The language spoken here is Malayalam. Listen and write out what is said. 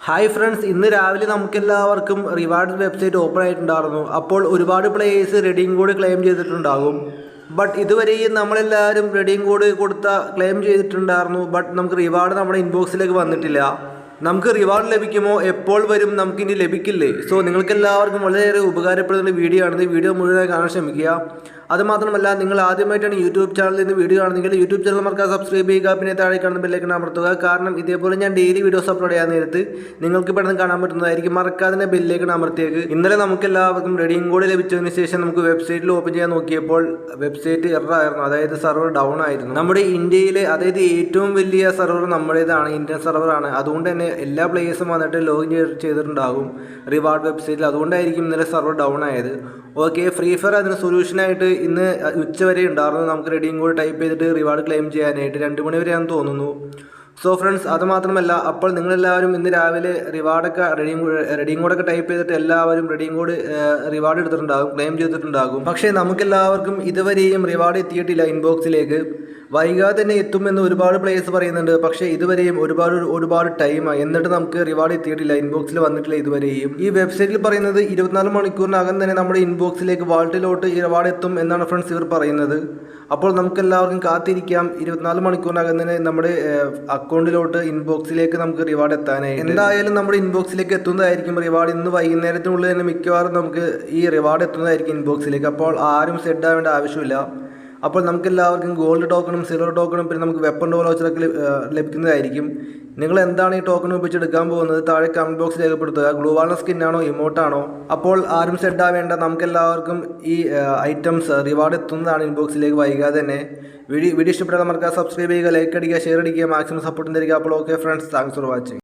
ഹായ് ഫ്രണ്ട്സ്, ഇന്ന് രാവിലെ നമുക്കെല്ലാവർക്കും റിവാർഡ് വെബ്സൈറ്റ് ഓപ്പൺ ആയിട്ടുണ്ടായിരുന്നു. അപ്പോൾ ഒരുപാട് പ്ലേയേഴ്സ് റെഡീം കോഡ് ക്ലെയിം ചെയ്തിട്ടുണ്ടാകും. ബട്ട് ഇതുവരെയും നമ്മളെല്ലാവരും റെഡീം കോഡ് ക്ലെയിം ചെയ്തിട്ടുണ്ടായിരുന്നു. ബട്ട് നമുക്ക് റിവാർഡ് നമ്മുടെ ഇൻബോക്സിലേക്ക് വന്നിട്ടില്ല. നമുക്ക് റിവാർഡ് ലഭിക്കുമോ, എപ്പോൾ വരും, നമുക്കിനി ലഭിക്കില്ലേ? സോ നിങ്ങൾക്കെല്ലാവർക്കും വളരെയേറെ ഉപകാരപ്പെടുന്ന വീഡിയോ ആണ്. വീഡിയോ മുഴുവനായി കാണാൻ ശ്രമിക്കുക. അതുമാത്രമല്ല, നിങ്ങൾ ആദ്യമായിട്ടാണ് യൂട്യൂബ് ചാനലിൽ നിന്ന് വീഡിയോ കാണുന്നെങ്കിൽ യൂട്യൂബ് ചാനൽ മറക്കാതെ സബ്സ്ക്രൈബ് ചെയ്യുക. പിന്നെ താഴെ കാണുന്ന ബെല്ലൈക്കൺ അമർത്തുക. കാരണം ഇതേപോലെ ഞാൻ ഡെയിലി വീഡിയോസ് അപ്ലോഡ് ചെയ്യാൻ നേരത്ത് നിങ്ങൾക്ക് പെട്ടെന്ന് കാണാൻ പറ്റുന്നതായിരിക്കും. മറക്കാതെ തന്നെ ബെല്ലൈക്കൺ അമർത്തിയേക്ക്. ഇന്നലെ നമുക്കെല്ലാവർക്കും റെഡീം കോഡ് ലഭിച്ചതിന് ശേഷം നമുക്ക് വെബ്സൈറ്റിൽ ഓപ്പൺ ചെയ്യാൻ നോക്കിയപ്പോൾ വെബ്സൈറ്റ് എറർ ആയിരുന്നു. അതായത് സെർവർ ഡൗൺ ആയിരുന്നു. നമ്മുടെ ഇന്ത്യയിലെ, അതായത് ഏറ്റവും വലിയ സെർവർ നമ്മുടേതാണ്, ഇന്ത്യൻ സെർവറാണ്. അതുകൊണ്ട് തന്നെ എല്ലാ പ്ലേയേഴ്സും വന്നിട്ട് ലോഗിൻ ചെയ്തിട്ടുണ്ടാകും റിവാർഡ് വെബ്സൈറ്റിൽ. അതുകൊണ്ടായിരിക്കും ഇന്നലെ സെർവർ ഡൗൺ ആയത്. ഓക്കെ, ഫ്രീ ഫയർ അതിന് സൊല്യൂഷനായിട്ട് ഇന്ന് ഉച്ചവരെ ഉണ്ടായിരുന്നു. നമുക്ക് റെഡീം കോഡ് ടൈപ്പ് ചെയ്തിട്ട് റിവാർഡ് ക്ലെയിം ചെയ്യാനായിട്ട് 2 മണി വരെയാണെന്ന് തോന്നുന്നു. സോ ഫ്രണ്ട്സ്, അതുമാത്രമല്ല, അപ്പോൾ നിങ്ങളെല്ലാവരും ഇന്ന് രാവിലെ റിവാർഡൊക്കെ റെഡീം കോഡൊക്കെ ടൈപ്പ് ചെയ്തിട്ട് എല്ലാവരും റെഡീം കോഡ് റിവാർഡ് എടുത്തിട്ടുണ്ടാകും, ക്ലെയിം ചെയ്തിട്ടുണ്ടാകും. പക്ഷേ നമുക്കെല്ലാവർക്കും ഇതുവരെയും റിവാർഡ് എത്തിയിട്ടില്ല ഇൻബോക്സിലേക്ക്. വൈകാതെ തന്നെ എത്തുമെന്ന് ഒരുപാട് പ്ലേയേഴ്സ് പറയുന്നുണ്ട്. പക്ഷേ ഇതുവരെയും ഒരുപാട് ടൈമായി, എന്നിട്ട് നമുക്ക് റിവാർഡ് എത്തിയിട്ടില്ല, ഇൻബോക്സിൽ വന്നിട്ടില്ല ഇതുവരെയും. ഈ വെബ്സൈറ്റിൽ പറയുന്നത് 24 മണിക്കൂറിനകം തന്നെ നമ്മുടെ ഇൻബോക്സിലേക്ക് വാൾട്ടിലോട്ട് ഈ റിവാർഡ് എത്തും എന്നാണ് ഫ്രണ്ട്സ് ഇവർ പറയുന്നത്. അപ്പോൾ നമുക്കെല്ലാവർക്കും കാത്തിരിക്കാം. 24 മണിക്കൂറിനകം തന്നെ നമ്മുടെ അക്കൗണ്ടിലോട്ട്, ഇൻബോക്സിലേക്ക് നമുക്ക് റിവാർഡ് എത്താനായി. എന്തായാലും നമ്മുടെ ഇൻബോക്സിലേക്ക് എത്തുന്നതായിരിക്കും റിവാർഡ്. ഇന്ന് വൈകുന്നേരത്തിനുള്ളിൽ തന്നെ മിക്കവാറും നമുക്ക് ഈ റിവാർഡ് എത്തുന്നതായിരിക്കും ഇൻബോക്സിലേക്ക്. അപ്പോൾ ആരും സെഡ് ആവേണ്ട ആവശ്യമില്ല. അപ്പോൾ നമുക്കെല്ലാവർക്കും ഗോൾഡ് ടോക്കണും സിൽവർ ടോക്കണും പിന്നെ നമുക്ക് വെപ്പൺ വൗച്ചറൊക്കെ ലഭിക്കുന്നതായിരിക്കും. നിങ്ങൾ എന്താണ് ഈ ടോക്കൺ ഉപയോഗിച്ചെടുക്കാൻ പോകുന്നത് താഴെ കമൻറ്റ് ബോക്സിൽ രേഖപ്പെടുത്തുക. ഗ്ലൂ വാളിൻ്റെ സ്കിന്നാണോ, ഇമോട്ടാണോ? അപ്പോൾ ആരും സെഡ് ആവേണ്ട. നമുക്കെല്ലാവർക്കും ഈ ഐറ്റംസ് റിവാർഡ് എത്തുന്നതാണ് ഇൻബോക്സിലേക്ക് വൈകാതെ തന്നെ. വീഡിയോ ഇഷ്ടപ്പെട്ടാൽ നമുക്ക് സബ്സ്ക്രൈബ് ചെയ്യുക, ലൈക്ക് അടിക്കുക, ഷെയർ അടിക്കുക, മാക്സിമം സപ്പോർട്ട് തരിക. അപ്പോൾ okay friends, thanks for watching.